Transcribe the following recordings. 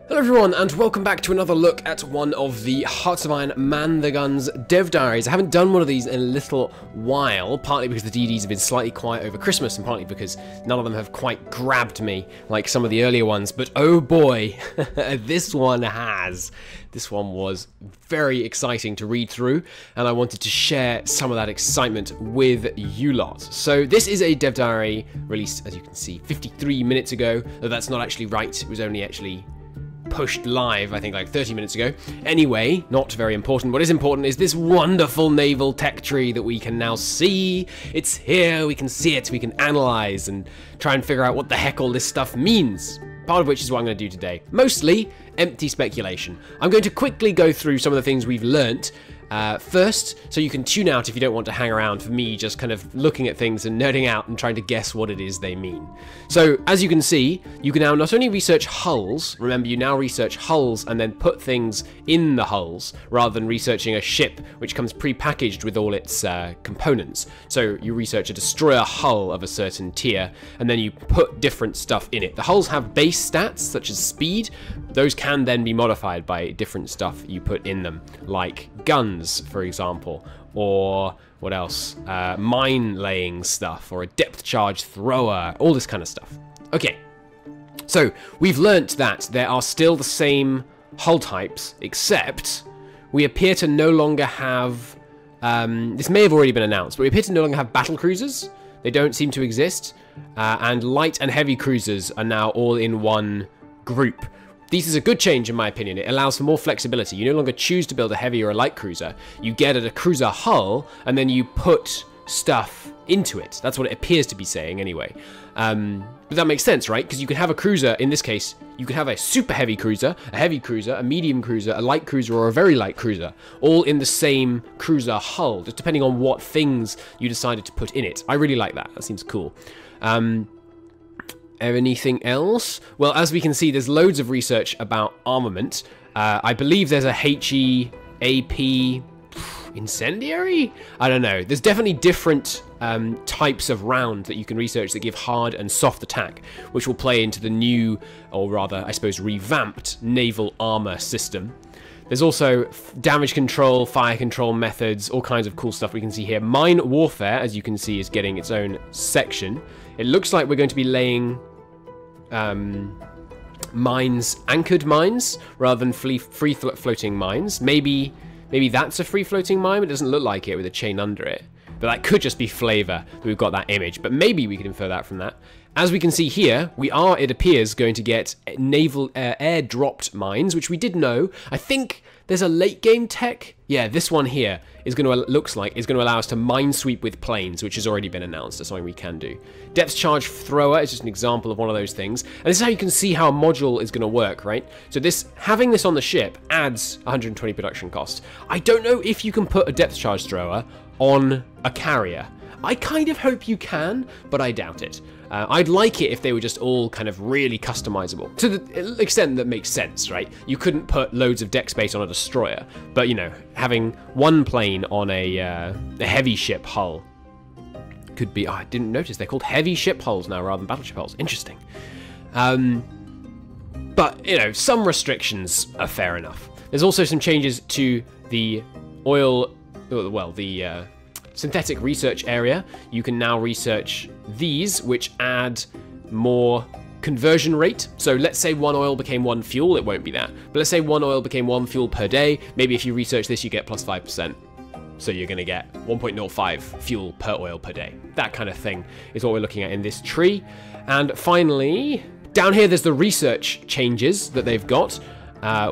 Hello everyone, and welcome back to another look at one of the Hearts of Iron Man the Guns dev diaries. I haven't done one of these in a little while, partly because the DDs have been slightly quiet over Christmas, and partly because none of them have quite grabbed me like some of the earlier ones, but oh boy, this one has. This one was very exciting to read through, and I wanted to share some of that excitement with you lot. So this is a dev diary released, as you can see, 53 minutes ago, though that's not actually right, it was only actually pushed live, I think, like 30 minutes ago. Anyway, not very important. What is important is this wonderful naval tech tree that we can now see. It's here, we can see it, we can analyze and try and figure out what the heck all this stuff means. Part of which is what I'm going to do today. Mostly empty speculation. I'm going to quickly go through some of the things we've learnt first, so you can tune out if you don't want to hang around for me just kind of looking at things and nerding out and trying to guess what it is they mean. So, as you can see, you can now not only research hulls, remember you now research hulls and then put things in the hulls, rather than researching a ship which comes pre-packaged with all its components. So you research a destroyer hull of a certain tier, and then you put different stuff in it. The hulls have base stats, such as speed. Those can then be modified by different stuff you put in them, like guns, for example, or what else? Mine laying stuff, or a depth charge thrower, all this kind of stuff. Okay, so we've learnt that there are still the same hull types, except we appear to no longer have, this may have already been announced, but we appear to no longer have battle cruisers. They don't seem to exist, and light and heavy cruisers are now all in one group. This is a good change in my opinion. It allows for more flexibility. You no longer choose to build a heavy or a light cruiser. You get at a cruiser hull and then you put stuff into it. That's what it appears to be saying anyway. But that makes sense, right? Because you can have a cruiser, in this case, you can have a super heavy cruiser, a medium cruiser, a light cruiser, or a very light cruiser, all in the same cruiser hull, just depending on what things you decided to put in it. I really like that. That seems cool. Anything else? Well, as we can see, there's loads of research about armament. I believe there's a HEAP incendiary? I don't know. There's definitely different types of round that you can research that give hard and soft attack, which will play into the new, or rather, I suppose, revamped naval armor system. There's also damage control, fire control methods, all kinds of cool stuff we can see here. Mine warfare, as you can see, is getting its own section. It looks like we're going to be laying mines, anchored mines, rather than free floating mines. Maybe that's a free floating mine, but it doesn't look like it with a chain under it. But that could just be flavor that we've got that image. But maybe we could infer that from that. As we can see here, we are, it appears, going to get naval air-dropped mines, which we did know. I think there's a late-game tech. Yeah, this one here is going to, looks like, is going to allow us to minesweep with planes, which has already been announced. That's something we can do. Depth charge thrower is just an example of one of those things. And this is how you can see how a module is going to work, right? So having this on the ship adds 120 production cost. I don't know if you can put a depth charge thrower on a carrier. I kind of hope you can, but I doubt it. I'd like it if they were just all kind of really customizable, to the extent that makes sense, right? You couldn't put loads of deck space on a destroyer, but, you know, having one plane on a heavy ship hull could be... Oh, I didn't notice. They're called heavy ship hulls now rather than battleship hulls. Interesting. But, you know, some restrictions are fair enough. There's also some changes to the oil... Well, the... synthetic research area. You can now research these, which add more conversion rate. So let's say one oil became one fuel, it won't be that. But let's say one oil became one fuel per day. Maybe if you research this, you get plus 5%. So you're going to get 1.05 fuel per oil per day. That kind of thing is what we're looking at in this tree. And finally, down here, there's the research changes that they've got.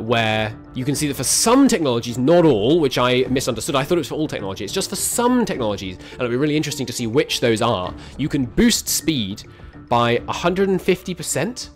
Where you can see that for some technologies, not all, which I misunderstood. I thought it was for all technology. It's just for some technologies, and it'll be really interesting to see which those are. You can boost speed by 150%.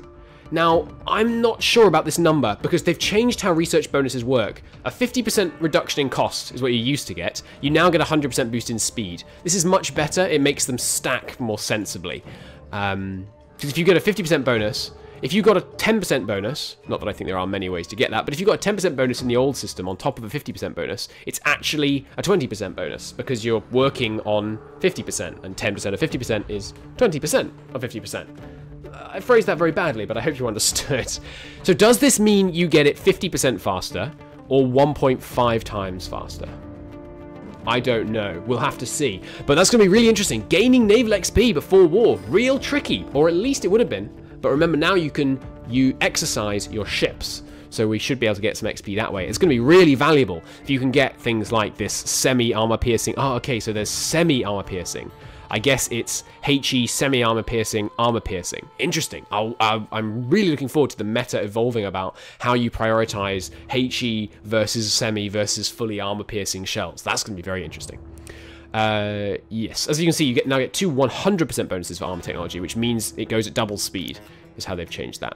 Now, I'm not sure about this number, because they've changed how research bonuses work. A 50% reduction in cost is what you used to get. You now get a 100% boost in speed. This is much better. It makes them stack more sensibly. Because if you get a 50% bonus... If you got a 10% bonus, not that I think there are many ways to get that, but if you got a 10% bonus in the old system on top of a 50% bonus, it's actually a 20% bonus because you're working on 50%, and 10% of 50% is 20% of 50%. I phrased that very badly, but I hope you understood. So does this mean you get it 50% faster or 1.5 times faster? I don't know. We'll have to see. But that's going to be really interesting. Gaining naval XP before war. Real tricky. Or at least it would have been. But remember, now you exercise your ships. So we should be able to get some XP that way. It's going to be really valuable if you can get things like this semi-armor piercing. Oh, okay, so there's semi-armor piercing. I guess it's HE semi-armor piercing, armor piercing. Interesting. I'm really looking forward to the meta evolving about how you prioritize HE versus semi versus fully armor piercing shells. That's going to be very interesting. Yes, as you can see, you now get two 100% bonuses for armor technology, which means it goes at double speed, is how they've changed that.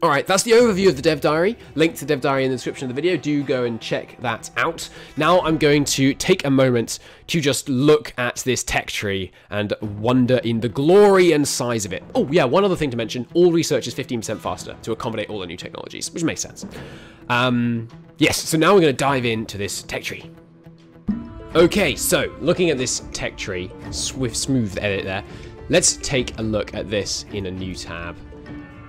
Alright, that's the overview of the dev diary. Link to the dev diary in the description of the video. Do go and check that out. Now I'm going to take a moment to just look at this tech tree and wonder in the glory and size of it. Oh yeah, one other thing to mention. All research is 15% faster to accommodate all the new technologies, which makes sense. Yes, so now we're going to dive into this tech tree. Okay, so looking at this tech tree, with smooth edit there, let's take a look at this in a new tab.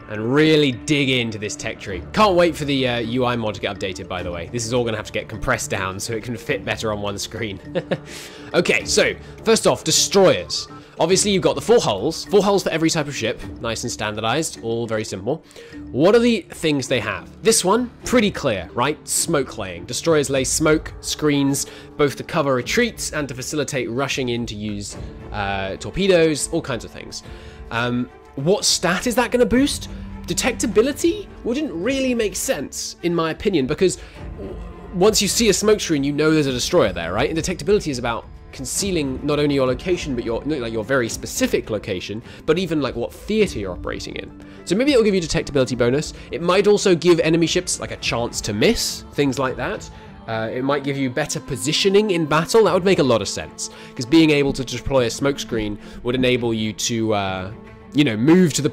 And really dig into this tech tree. Can't wait for the UI mod to get updated, by the way. This is all going to have to get compressed down so it can fit better on one screen. Okay, so first off, destroyers. Obviously, you've got the four hulls for every type of ship. Nice and standardized, all very simple. What are the things they have? This one, pretty clear, right? Smoke laying. Destroyers lay smoke screens, both to cover retreats and to facilitate rushing in to use torpedoes, all kinds of things. What stat is that going to boost? Detectability wouldn't really make sense, in my opinion, because once you see a smoke screen, you know there's a destroyer there, right? And detectability is about concealing not only your location, but your very specific location, but even like what theater you're operating in. So maybe it'll give you detectability bonus. It might also give enemy ships like a chance to miss, things like that. It might give you better positioning in battle. That would make a lot of sense, because being able to deploy a smoke screen would enable you to you know, move to the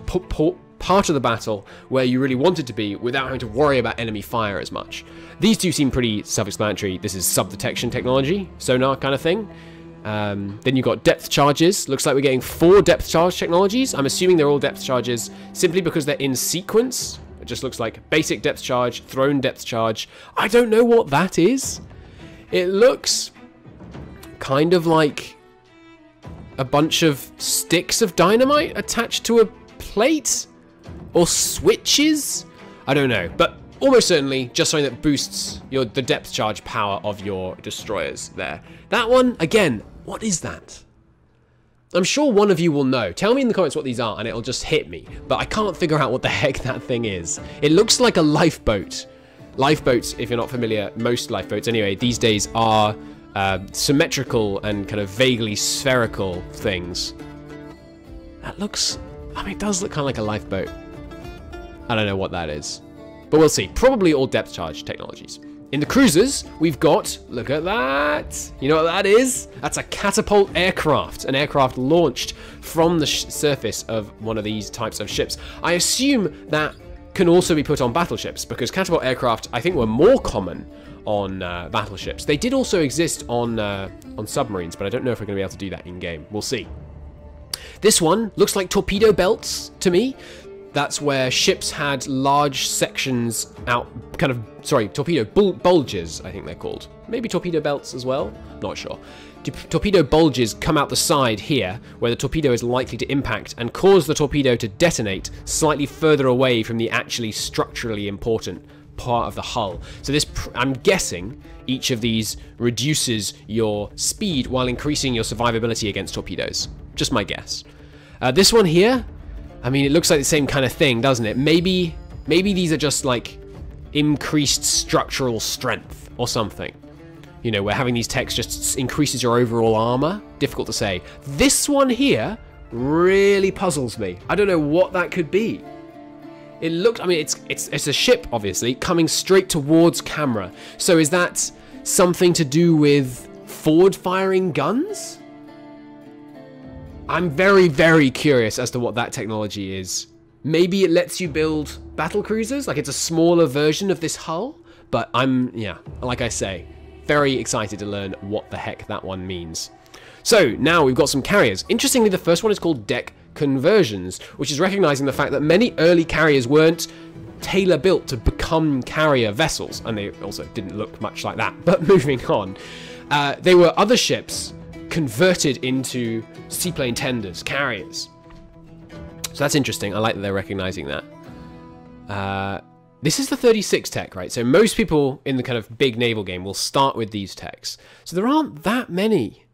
part of the battle where you really wanted to be without having to worry about enemy fire as much. These two seem pretty self-explanatory. This is sub-detection technology, sonar kind of thing. Then you've got depth charges. Looks like we're getting 4 depth charge technologies. I'm assuming they're all depth charges simply because they're in sequence. It just looks like basic depth charge, thrown depth charge. I don't know what that is. It looks kind of like a bunch of sticks of dynamite attached to a plate? Or switches? I don't know, but almost certainly just something that boosts the depth charge power of your destroyers there. That one, again, what is that? I'm sure one of you will know. Tell me in the comments what these are and it'll just hit me, but I can't figure out what the heck that thing is. It looks like a lifeboat. Lifeboats, if you're not familiar, most lifeboats anyway, these days are symmetrical and kind of vaguely spherical things. That looks, I mean, it does look kind of like a lifeboat. I don't know what that is, but we'll see. Probably all depth charge technologies. In the cruisers, we've got, look at that. You know what that is? That's a catapult aircraft, an aircraft launched from the surface of one of these types of ships. I assume that can also be put on battleships, because catapult aircraft, I think, were more common on battleships. They did also exist on submarines, but I don't know if we're going to be able to do that in game. We'll see. This one looks like torpedo belts to me. That's where ships had large sections out, kind of, sorry, torpedo bulges, I think they're called. Maybe torpedo belts as well? Not sure. Torpedo bulges come out the side here, where the torpedo is likely to impact and cause the torpedo to detonate slightly further away from the actually structurally important part of the hull. So this, I'm guessing, each of these reduces your speed while increasing your survivability against torpedoes. Just my guess. This one here, I mean, it looks like the same kind of thing, doesn't it? Maybe these are just like increased structural strength or something. You know, where having these techs just increases your overall armor. Difficult to say. This one here really puzzles me. I don't know what that could be. It looked, I mean, it's a ship, obviously, coming straight towards camera. So is that something to do with forward-firing guns? I'm very, very curious as to what that technology is. Maybe it lets you build battle cruisers, like it's a smaller version of this hull. But I'm, yeah, like I say, very excited to learn what the heck that one means. So now we've got some carriers. Interestingly, the first one is called deck conversions, which is recognizing the fact that many early carriers weren't tailor-built to become carrier vessels, and they also didn't look much like that. But moving on, they were other ships converted into seaplane tenders, carriers. So that's interesting. I like that they're recognizing that. This is the 36 tech, right? So most people in the kind of big naval game will start with these techs. So there aren't that many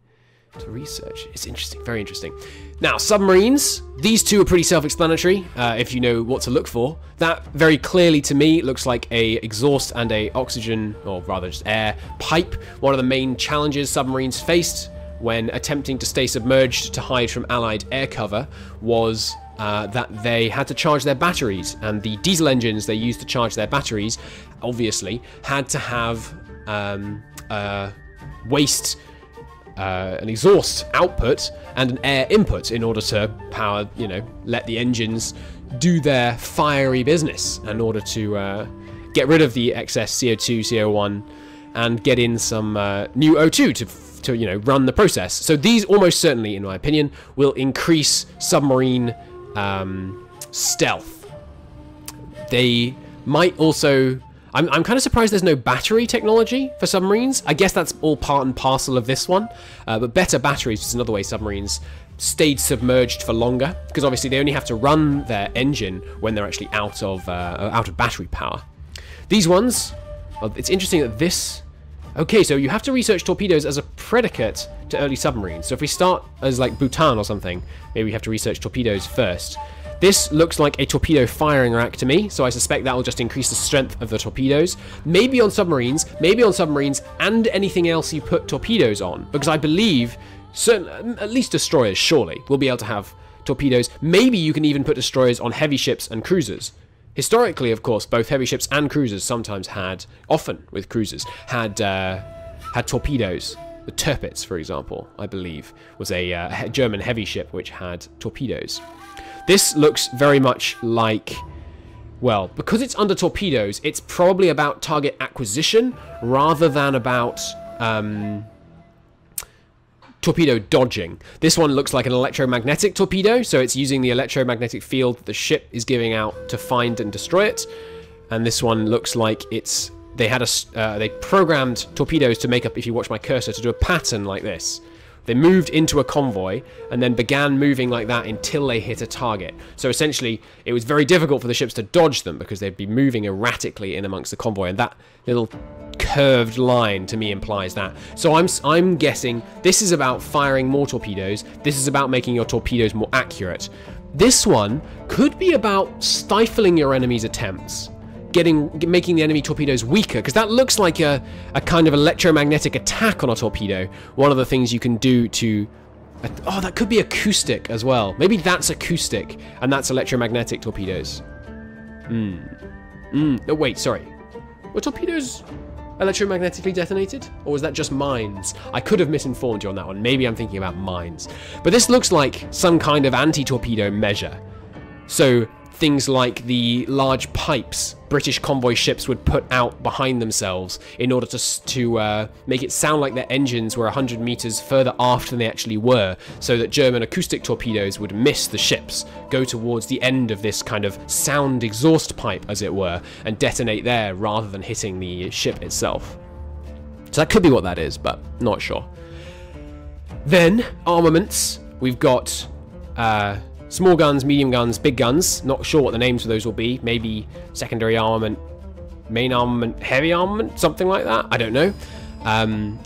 to research. It's interesting, very interesting. Now, submarines. These two are pretty self-explanatory if you know what to look for. That very clearly to me looks like a exhaust and a oxygen, or rather just air, pipe. One of the main challenges submarines faced when attempting to stay submerged to hide from Allied air cover was that they had to charge their batteries, and the diesel engines they used to charge their batteries obviously had to have waste, an exhaust output and an air input in order to power, you know, let the engines do their fiery business in order to get rid of the excess CO2, CO1 and get in some new O2 to you know, run the process. So these almost certainly, in my opinion, will increase submarine stealth. They might also... I'm kind of surprised there's no battery technology for submarines. I guess that's all part and parcel of this one. But better batteries is another way submarines stayed submerged for longer, because obviously they only have to run their engine when they're actually out of battery power. These ones, well, it's interesting that this... Okay, so you have to research torpedoes as a predicate to early submarines. So if we start as like Bhutan or something, maybe we have to research torpedoes first. This looks like a torpedo firing rack to me, so I suspect that will just increase the strength of the torpedoes. Maybe on submarines, and anything else you put torpedoes on, because I believe certain, at least destroyers surely, will be able to have torpedoes. Maybe you can even put destroyers on heavy ships and cruisers. Historically, of course, both heavy ships and cruisers sometimes often with cruisers, had torpedoes. The Tirpitz, for example, I believe, was a German heavy ship which had torpedoes. This looks very much like, well, because it's under torpedoes, it's probably about target acquisition rather than about torpedo dodging. This one looks like an electromagnetic torpedo, so it's using the electromagnetic field that the ship is giving out to find and destroy it. And this one looks like they programmed torpedoes to make up, if you watch my cursor, to do a pattern like this. They moved into a convoy and then began moving like that until they hit a target. So essentially, it was very difficult for the ships to dodge them because they'd be moving erratically in amongst the convoy, and that little curved line to me implies that. So I'm guessing this is about firing more torpedoes. This is about making your torpedoes more accurate. This one could be about stifling your enemy's attempts, making the enemy torpedoes weaker, because that looks like a kind of electromagnetic attack on a torpedo. One of the things you can do to... Oh, that could be acoustic as well. Maybe that's acoustic, and that's electromagnetic torpedoes. No, wait, sorry. Were torpedoes electromagnetically detonated? Or was that just mines? I could have misinformed you on that one. Maybe I'm thinking about mines. But this looks like some kind of anti-torpedo measure. So things like the large pipes British convoy ships would put out behind themselves in order to make it sound like their engines were 100 meters further aft than they actually were, so that German acoustic torpedoes would miss the ships, go towards the end of this kind of sound exhaust pipe, as it were, and detonate there rather than hitting the ship itself. So that could be what that is, but not sure. Then, armaments. We've got small guns, medium guns, big guns. Not sure what the names for those will be. Maybe secondary armament, main armament, heavy armament, something like that. I don't know.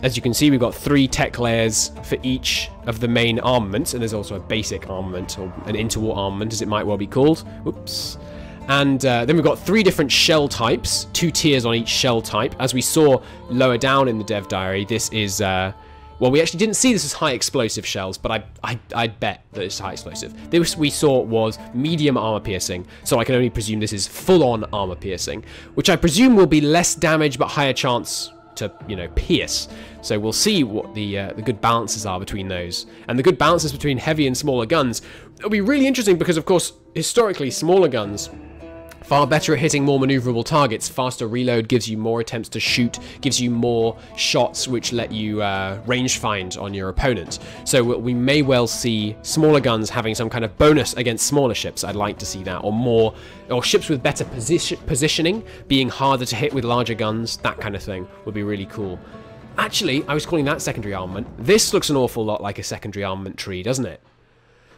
As you can see, we've got 3 tech layers for each of the main armaments, and there's also a basic armament, or an interwar armament, as it might well be called. Oops. And then we've got 3 different shell types, 2 tiers on each shell type. As we saw lower down in the dev diary, this is... well, we actually didn't see this as high explosive shells, but I'd bet that it's high explosive. This we saw was medium armor piercing, so I can only presume this is full-on armor piercing, which I presume will be less damage but higher chance to, you know, pierce. So we'll see what the good balances are between those. And the good balances between heavy and smaller guns. It'll be really interesting because, of course, historically, smaller guns Far better at hitting more maneuverable targets. Faster reload gives you more attempts to shoot, gives you more shots which let you range find on your opponent. So we may well see smaller guns having some kind of bonus against smaller ships. I'd like to see that. Or ships with better positioning, being harder to hit with larger guns. That kind of thing would be really cool. Actually, I was calling that secondary armament. This looks an awful lot like a secondary armament tree, doesn't it?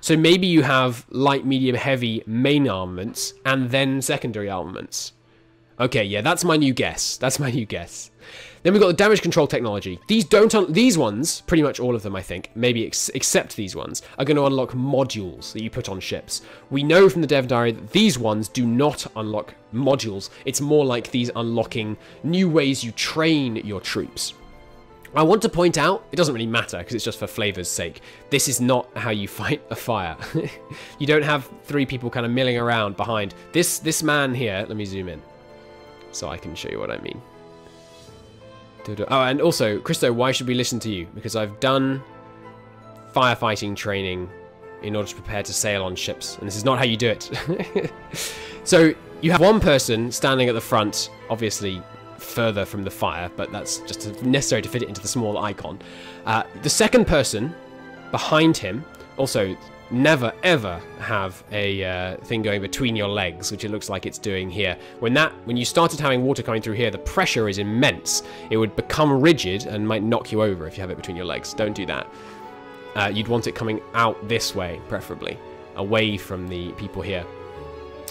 So maybe you have light, medium, heavy main armaments and then secondary armaments. Okay, yeah, that's my new guess. That's my new guess. Then we've got the damage control technology. These ones, pretty much all of them, I think, maybe except these ones, are going to unlock modules that you put on ships. We know from the dev diary that these ones do not unlock modules. It's more like these unlocking new ways you train your troops. I want to point out, it doesn't really matter because it's just for flavor's sake, this is not how you fight a fire. You don't have 3 people kind of milling around behind. This man here, let me zoom in so I can show you what I mean. Oh, and also, Christo, why should we listen to you? Because I've done firefighting training in order to prepare to sail on ships, and this is not how you do it. So, you have one person standing at the front, obviously further from the fire, but that's just necessary to fit it into the small icon. The second person behind him, also never ever have a thing going between your legs, which it looks like it's doing here. When you started having water coming through here, the pressure is immense. It would become rigid and might knock you over if you have it between your legs. Don't do that. You'd want it coming out this way, preferably, away from the people here.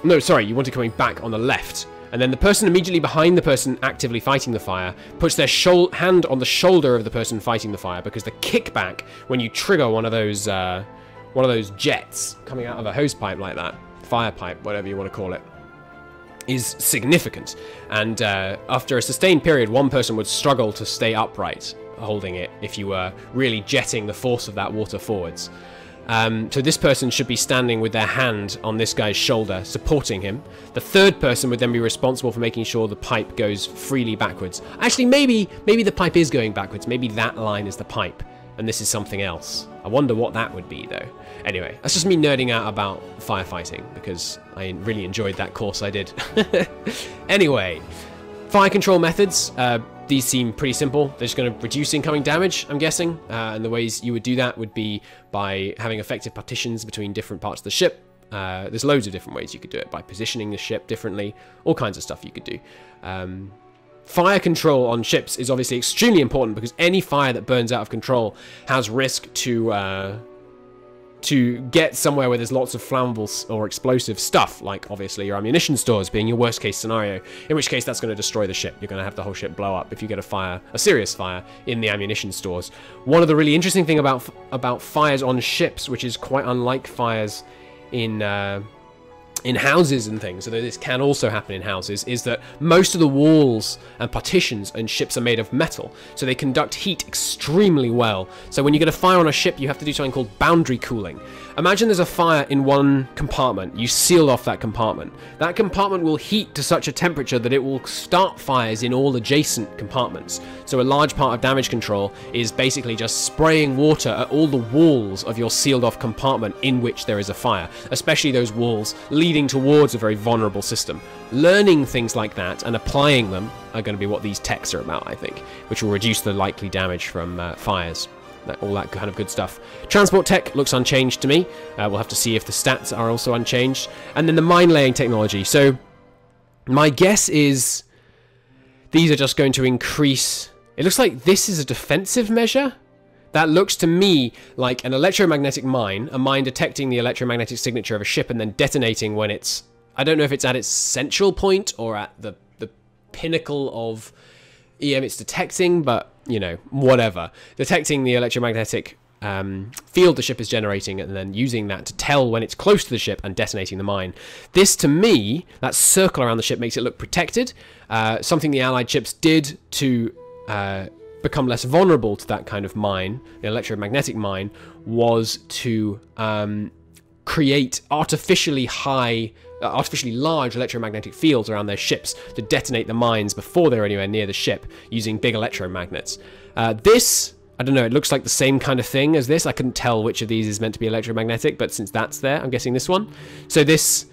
No, sorry, you want it coming back on the left. And then the person immediately behind the person actively fighting the fire puts their hand on the shoulder of the person fighting the fire, because the kickback when you trigger one of those jets coming out of a hose pipe like that, fire pipe, whatever you want to call it, is significant. And after a sustained period, one person would struggle to stay upright holding it if you were really jetting the force of that water forwards. So this person should be standing with their hand on this guy's shoulder, supporting him. The third person would then be responsible for making sure the pipe goes freely backwards. Actually, maybe the pipe is going backwards. Maybe that line is the pipe, and this is something else. I wonder what that would be, though. Anyway, that's just me nerding out about firefighting, because I really enjoyed that course I did. Anyway, fire control methods. These seem pretty simple. They're just going to reduce incoming damage, I'm guessing. And the ways you would do that would be by having effective partitions between different parts of the ship. There's loads of different ways you could do it, by positioning the ship differently, all kinds of stuff you could do. Fire control on ships is obviously extremely important, because any fire that burns out of control has risk to get somewhere where there's lots of flammable or explosive stuff, like obviously your ammunition stores being your worst case scenario, in which case that's going to destroy the ship. You're going to have the whole ship blow up if you get a serious fire in the ammunition stores. One of the really interesting things about fires on ships, which is quite unlike fires in houses and things, although this can also happen in houses, is that most of the walls and partitions in ships are made of metal, so they conduct heat extremely well. So when you get a fire on a ship, you have to do something called boundary cooling. Imagine there's a fire in one compartment. You seal off that compartment. That compartment will heat to such a temperature that it will start fires in all adjacent compartments. So a large part of damage control is basically just spraying water at all the walls of your sealed off compartment in which there is a fire, especially those walls leading towards a very vulnerable system. Learning things like that and applying them are going to be what these techs are about, I think, which will reduce the likely damage from fires. All that kind of good stuff. Transport tech looks unchanged to me. We'll have to see if the stats are also unchanged. And then the mine laying technology. So my guess is these are just going to increase. It looks like this is a defensive measure. That looks to me like an electromagnetic mine, a mine detecting the electromagnetic signature of a ship and then detonating when it's, I don't know if it's at its central point or at the pinnacle of EM it's detecting, but you know, whatever. Detecting the electromagnetic field the ship is generating and then using that to tell when it's close to the ship and detonating the mine. This, to me, that circle around the ship makes it look protected. Something the Allied ships did to become less vulnerable to that kind of mine, the electromagnetic mine, was to create artificially large electromagnetic fields around their ships to detonate the mines before they're anywhere near the ship using big electromagnets. This, I don't know, it looks like the same kind of thing as this. I couldn't tell which of these is meant to be electromagnetic, but since that's there, I'm guessing this one. So this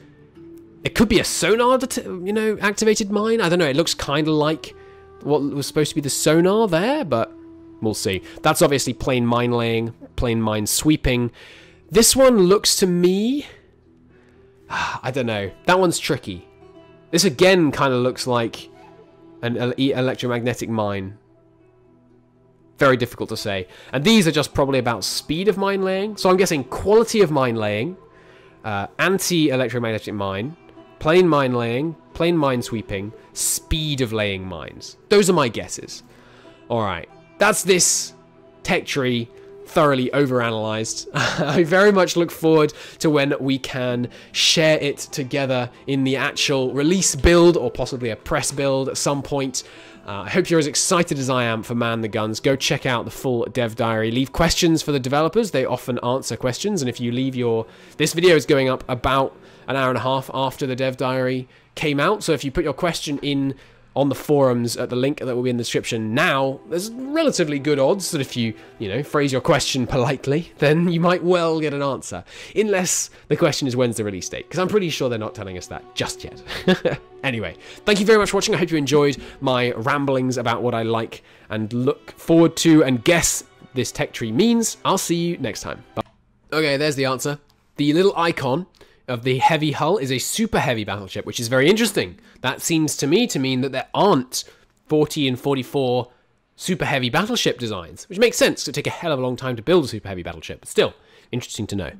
It could be a sonar, you know, activated mine. I don't know. It looks kind of like what was supposed to be the sonar there, but we'll see. That's obviously plain mine laying, plain mine sweeping. This one looks to me... I don't know. That one's tricky. This again kind of looks like an electromagnetic mine. Very difficult to say. And these are just probably about speed of mine laying. So I'm guessing quality of mine laying, anti-electromagnetic mine, plain mine laying, plain mine sweeping, speed of laying mines. Those are my guesses. Alright, that's this tech tree thoroughly overanalyzed. I very much look forward to when we can share it together in the actual release build or possibly a press build at some point. I hope you're as excited as I am for Man the Guns. Go check out the full dev diary. Leave questions for the developers. They often answer questions, and if you leave your... This video is going up about an hour and a half after the dev diary came out, so if you put your question in on the forums at the link that will be in the description now, there's relatively good odds that if you know, phrase your question politely, then you might well get an answer. Unless the question is when's the release date, because I'm pretty sure they're not telling us that just yet. Anyway, thank you very much for watching. I hope you enjoyed my ramblings about what I like and look forward to and guess this tech tree means. I'll see you next time. Bye. Okay, there's the answer. The little icon of the heavy hull is a super heavy battleship, which is very interesting. That seems to me to mean that there aren't 40 and 44 super heavy battleship designs, which makes sense. It would take a hell of a long time to build a super heavy battleship, but still, interesting to know.